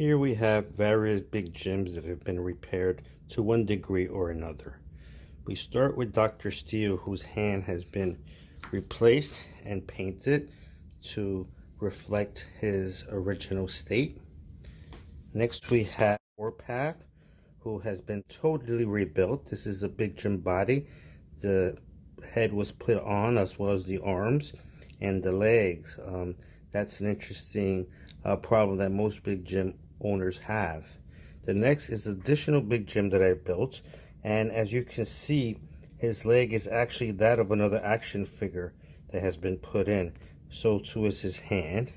Here we have various big gyms that have been repaired to one degree or another. We start with Dr. Steele, whose hand has been replaced and painted to reflect his original state. Next we have Warpath, who has been totally rebuilt. This is the big gym body. The head was put on as well as the arms and the legs. That's an interesting problem that most big gym owners have. The next is additional big gym that I built, and as you can see, his leg is actually that of another action figure that has been put in. So too is his hand.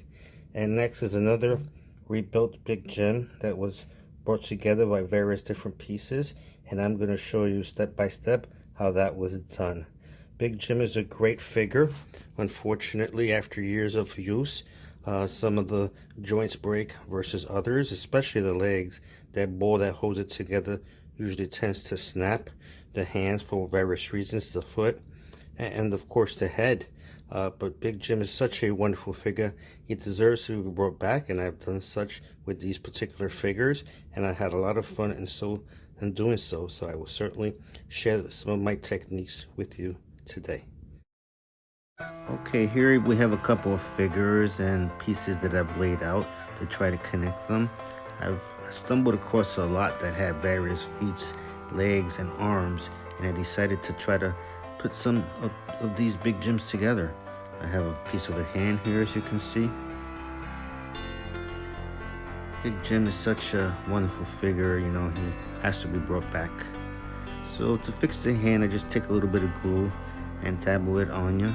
And next is another rebuilt big gym that was brought together by various different pieces, and I'm going to show you step by step how that was done. Big Jim is a great figure. Unfortunately, after years of use, some of the joints break versus others, especially the legs. That ball that holds it together usually tends to snap. The hands for various reasons, the foot, and of course the head. But Big Jim is such a wonderful figure. He deserves to be brought back, and I've done such with these particular figures, and I had a lot of fun in doing so. So I will certainly share some of my techniques with you today. Okay, here we have a couple of figures and pieces that I've laid out to try to connect them. I've stumbled across a lot that had various feet, legs, and arms, and I decided to try to put some of these big gyms together. I have a piece of a hand here, as you can see. Big Jim is such a wonderful figure, you know, he has to be brought back. So to fix the hand, I just take a little bit of glue and dabble it on you.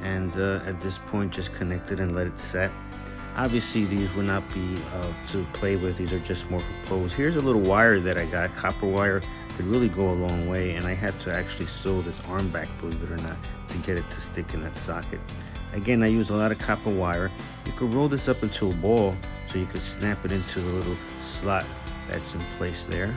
And at this point, just connect it and let it set. Obviously, these will not be to play with. These are just more for pose. Here's a little wire that I got. Copper wire could really go a long way, and I had to actually sew this arm back, believe it or not, to get it to stick in that socket. Again, I use a lot of copper wire. You could roll this up into a ball so you could snap it into the little slot that's in place there.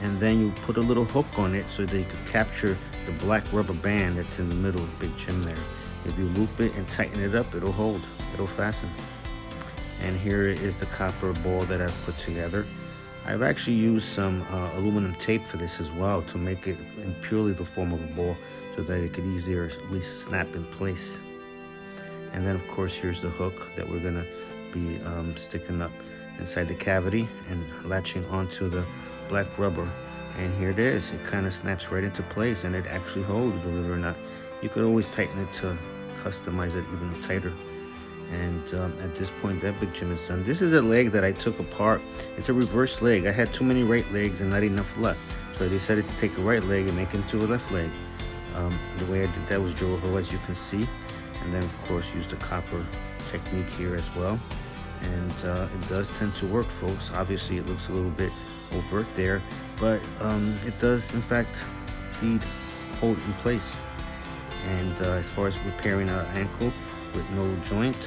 And then you put a little hook on it so that you could capture the black rubber band that's in the middle of the big Jim there. If you loop it and tighten it up, it'll hold, it'll fasten. And here is the copper ball that I've put together. I've actually used some aluminum tape for this as well to make it in purely the form of a ball so that it could easier at least snap in place. And then of course here's the hook that we're gonna be sticking up inside the cavity and latching onto the black rubber. And here it is. It kind of snaps right into place, and it actually holds, believe it or not. You could always tighten it to customize it even tighter. And at this point, that big Jim is done. This is a leg that I took apart. It's a reverse leg. I had too many right legs and not enough left, so I decided to take a right leg and make it into a left leg. The way I did that was drill a hole, as you can see, and then of course use the copper technique here as well. And it does tend to work, folks. Obviously, it looks a little bit overt there, but it does in fact indeed hold in place. And as far as repairing an ankle with no joint,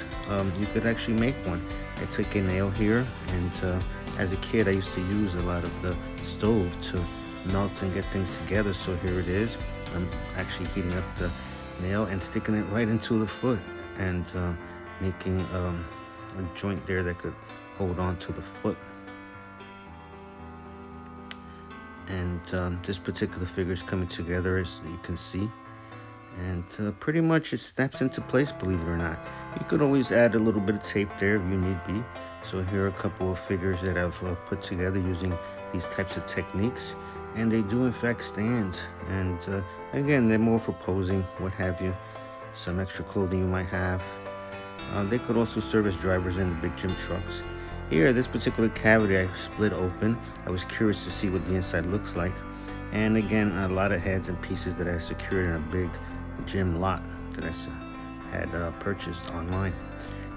you could actually make one. I took a nail here, and as a kid I used to use a lot of the stove to melt and get things together, so here it is. I'm actually heating up the nail and sticking it right into the foot and making a joint there that could hold on to the foot. And this particular figure is coming together, as you can see, and pretty much it snaps into place, believe it or not. You could always add a little bit of tape there if you need be. So here are a couple of figures that I've put together using these types of techniques, and they do in fact stand. And again, they're more for posing, what have you, some extra clothing you might have. They could also serve as drivers in the big Jim trucks. Here, this particular cavity I split open. I was curious to see what the inside looks like. And again, a lot of heads and pieces that I secured in a big Jim lot that I had purchased online.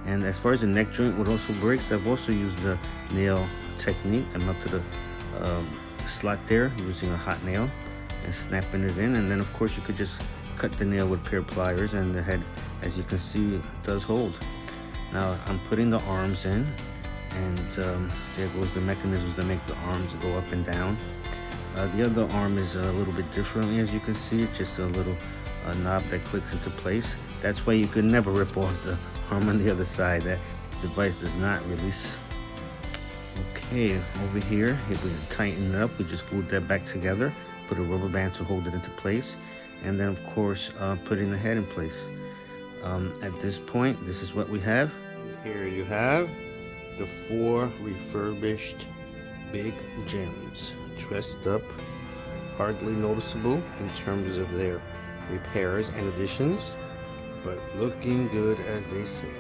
And as far as the neck joint, what also breaks, I've also used the nail technique. I melted a slot there using a hot nail and snapping it in. And then of course you could just cut the nail with a pair of pliers, and the head, as you can see, does hold. Now I'm putting the arms in, and there goes the mechanisms that make the arms go up and down. The other arm is a little bit differently, as you can see. It's just a little knob that clicks into place. That's why you could never rip off the arm on the other side. That device does not release. Okay, over here, if we tighten it up, we just glued that back together, put a rubber band to hold it into place, and then of course putting the head in place. At this point, this is what we have. Here you have the 4 refurbished big gyms, dressed up, hardly noticeable in terms of their repairs and additions, but looking good, as they say.